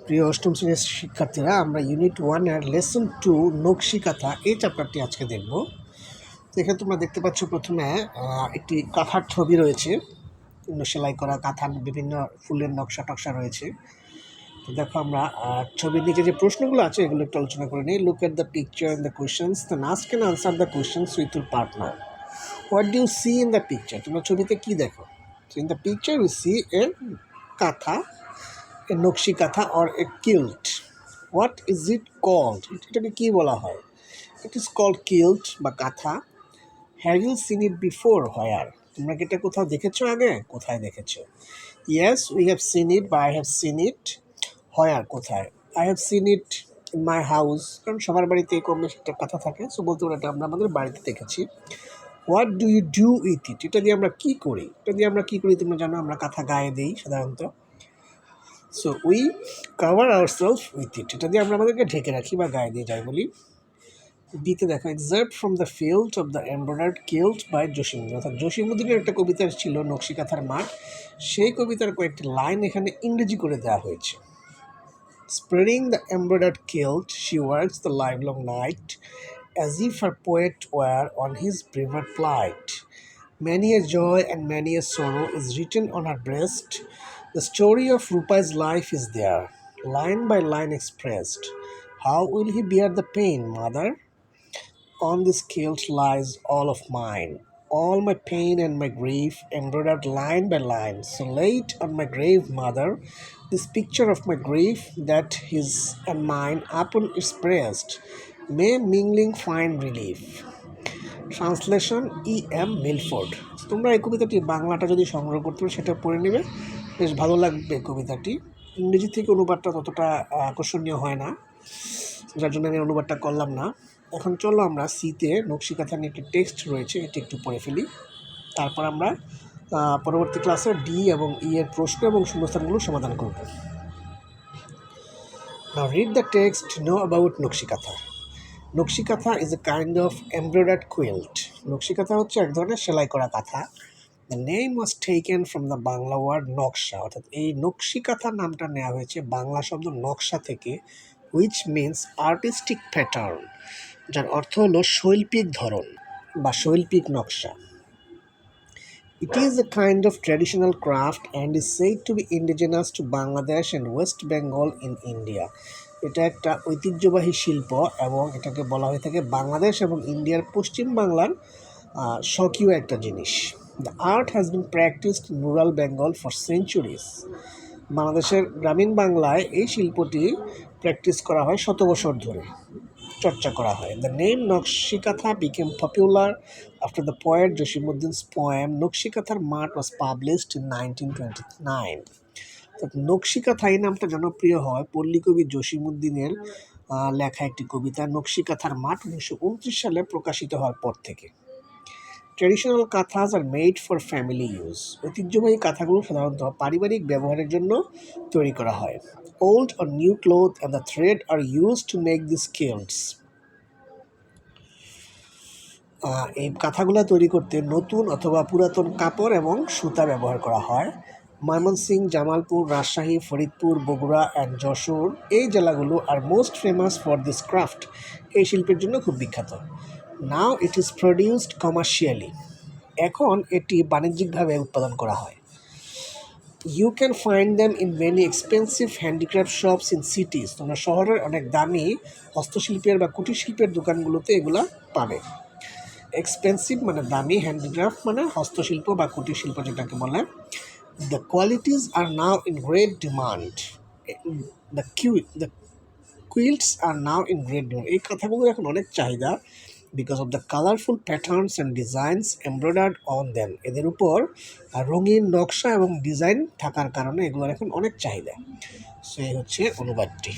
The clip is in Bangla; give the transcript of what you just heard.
প্রিয় অষ্টম শ্রেণীর শিক্ষার্থীরা, আমরা ইউনিট 1 এর লেসন 2 নকশি কাঁথা এই চ্যাপ্টারটি আজকে দেখব। তো এখানে তোমরা দেখতে পাচ্ছ প্রথমে একটি কাঁথার ছবি রয়েছে, সেলাই করা কাঁথার বিভিন্ন ফুলের নকশা টকশা রয়েছে। তো দেখো আমরা ছবির নিচে যে প্রশ্নগুলো আছে এগুলো একটু আলোচনা করে নিই। Look at the picture and the questions, then ask and answer the questions with your partner. What do you see in the picture? তোমরা ছবিতে কি দেখো? So in the picture we see a kantha, a নকশি কাঁথা or a kilt. What is it called? এটাকে কি বলা হয়? It is called kilt বা কাঁথা. Have you seen it before? Where? তোমরা কি এটা কোথাও দেখেছো আগে? কোথায় দেখেছো? Yes, we have seen it, but I have seen it. Where? কোথায়? I have seen it in my house. কারণ সবার বাড়িতে কম বেশি একটা কাঁথা থাকে, সো বলতে পারো এটা আমরা আমাদের বাড়িতে দেখেছি। What do you do with it? এটা দিয়ে আমরা কি করি? এটা দিয়ে আমরা কি করি তোমরা জানো? আমরা কাঁথা গায়ে দিই সাধারণত। So we cover ourself with it, এটা দিয়ে আমরা আমাদেরকে ঢেকে রাখি বা গায়ে দিয়ে যাই বলি। দিতে দেখো excerpt from the field of the embroidered quilt by Jasimuddin. অর্থাৎ জসিমউদ্দিনের একটা কবিতা ছিল নকশি কাঁথার মাঠ, সেই কবিতার কয়েকটি লাইন এখানে ইংরেজি করে দেওয়া হয়েছে। Spreading the embroidered quilt she works the livelong night as if her poet were on his river plight. Many a joy and many a sorrow is written on her breast. The story of Rupa's life is there, line by line expressed. How will he bear the pain, mother? On this kilt lies all of mine, all my pain and my grief, embroidered line by line. So late on my grave, mother, this picture of my grief that his and mine upon its breast may mingling find relief. Translation E.M. Milford. তোমরা এই কবিতাটি বাংলাটা যদি সংগ্রহ করতে পারো সেটা পড়ে নেবে, বেশ ভালো লাগবে কবিতাটি। ইংরেজি থেকে অনুবাদটা ততটা আকর্ষণীয় হয় না, যার জন্য আমি অনুবাদটা করলাম না। এখন চলো আমরা সিতে নকশি কাঁথা নিয়ে একটি টেক্সট রয়েছে, এটি একটু পড়ে ফেলি। তারপর আমরা পরবর্তী ক্লাসে ডি এবং ই এর প্রশ্ন এবং শূন্যস্থানগুলো সমাধান করব। Now read the text, know about nakshi kantha. Nakshi kantha is a kind of embroidered quilt. Nakshi kantha হচ্ছে এক ধরনের সেলাই করা কাঁথা। The name was taken from the Bangla word naksha, অর্থাৎ এই নকশি কাঁথা নামটা নেওয়া হয়েছে বাংলা শব্দ নকশা থেকে, হুইচ মিনস আর্টিস্টিক প্যাটার্ন, যার অর্থ হলো শৈল্পিক ধরন বা শৈল্পিক নকশা। It is a kind of traditional craft and is said to be indigenous to Bangladesh and West Bengal in India. এটা একটা ঐতিহ্যবাহী শিল্প এবং এটাকে বলা হয়ে থাকে বাংলাদেশ এবং ইন্ডিয়ার পশ্চিম বাংলার স্বকীয় একটা জিনিস। The art has been practised in rural Bengal for centuries. বাংলাদেশের গ্রামীণ বাংলায় এই শিল্পটি প্র্যাকটিস করা হয় শত বছর ধরে, চর্চা করা হয়। The name nakshi kantha became popular after the poet Jasimuddin's poem Nakshi কাঁথার মাঠ ওয়াজ পাবলিশড ইন 1929। নকশি কাঁথা এই নামটা জনপ্রিয় হয় পল্লী কবি জসিমউদ্দিনের লেখা একটি কবিতা নকশি কাঁথার মাঠ 1929 সালে প্রকাশিত হওয়ার পর থেকে। Traditional kanthas are made for family use. ঐতিহ্যবাহী কাঁথাগুলো সাধারণত পারিবারিক ব্যবহারের জন্য তৈরি করা হয়। Old or new cloth and the thread are used to make these kilts. এই কাঁথাগুলো তৈরি করতে নতুন অথবা পুরাতন কাপড় এবং সুতা ব্যবহার করা হয়। ময়মনসিংহ, জামালপুর, রাজশাহী, ফরিদপুর, বগুড়া অ্যান্ড যশোর এই জেলাগুলো আর most famous for this craft, এই শিল্পের জন্য খুব বিখ্যাত। Now it is produced commercially, এখন এটি বাণিজ্যিকভাবে উৎপাদন করা হয়। You can find them in many expensive handicraft shops in cities. তোমরা শহরের অনেক দামি হস্তশিল্পের বা কুটির শিল্পের দোকানগুলোতে এগুলা পাবে। এক্সপেন্সিভ মানে দামি, হ্যান্ডিক্রাফট মানে হস্তশিল্প বা কুটির শিল্প যেটাকে বলে। The qualities are now in great demand. The quilts are now in great demand. এই কথাগুলো এখন অনেক চাহিদা, because of the colorful patterns and designs embroidered on them. এদের উপর রঙিন নকশা এবং ডিজাইন থাকার কারণে এগুলোর এখন অনেক চাহিদা। সো এই হচ্ছে অনুবাদটি।